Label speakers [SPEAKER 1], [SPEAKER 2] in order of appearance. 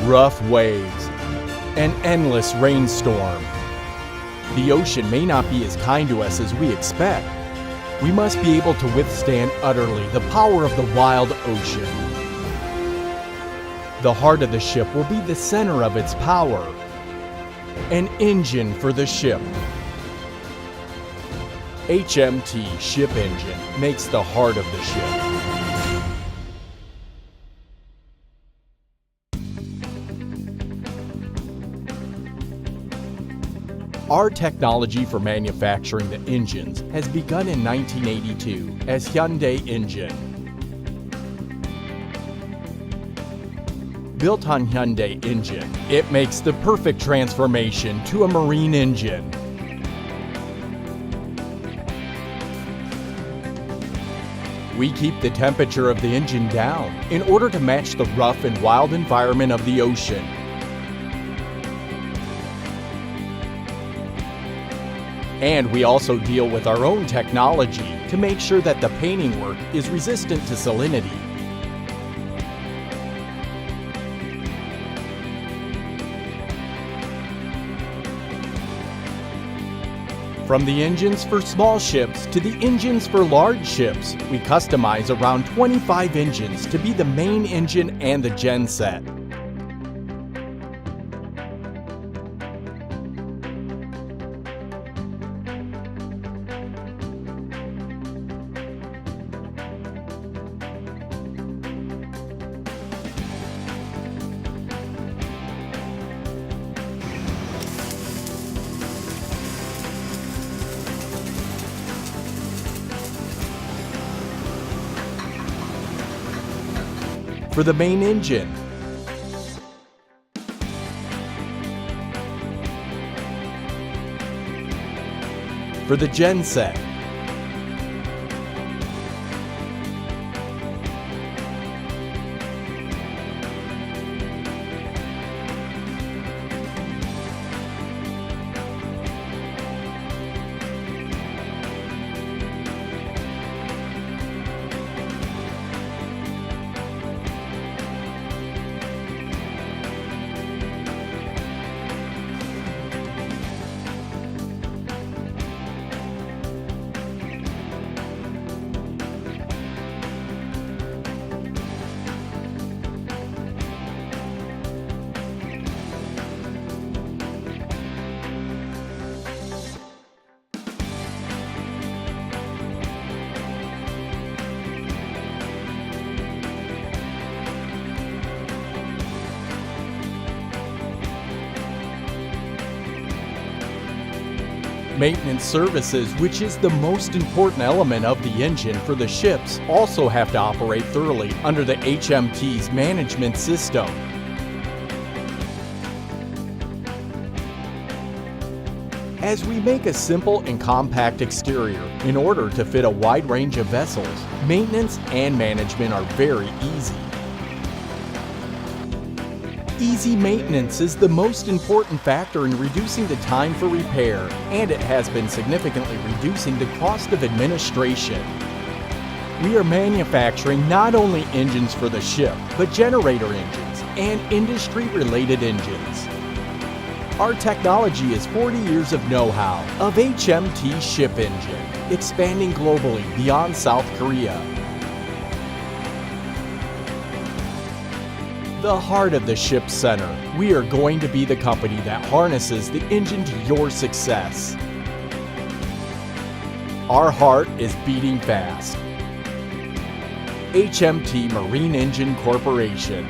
[SPEAKER 1] rough waves, an endless rainstorm. The ocean may not be as kind to us as we expect. We must be able to withstand utterly the power of the wild ocean. The heart of the ship will be the center of its power, an engine for the ship. HMT Ship Engine makes the heart of the ship. Our technology for manufacturing the engines has begun in 1982 as Hyundai Engine. Built on Hyundai Engine, it makes the perfect transformation to a marine engine. We keep the temperature of the engine down in order to match the rough and wild environment of the ocean. And we also deal with our own technology to make sure that the painting work is resistant to salinity. From the engines for small ships to the engines for large ships, we customize around 25 engines to be the main engine and the genset. For the main engine, for the genset, maintenance services, which is the most important element of the engine for the ships, also have to operate thoroughly under the HMT's management system. As we make a simple and compact exterior in order to fit a wide range of vessels, maintenance and management are very easy. Easy maintenance is the most important factor in reducing the time for repair, and it has been significantly reducing the cost of administration. We are manufacturing not only engines for the ship, but generator engines and industry-related engines. Our technology is 40 years of know-how of HMT Ship Engine, expanding globally beyond South Korea. The heart of the ship's center, we are going to be the company that harnesses the engine to your success. Our heart is beating fast. HMT Marine Engine Corporation.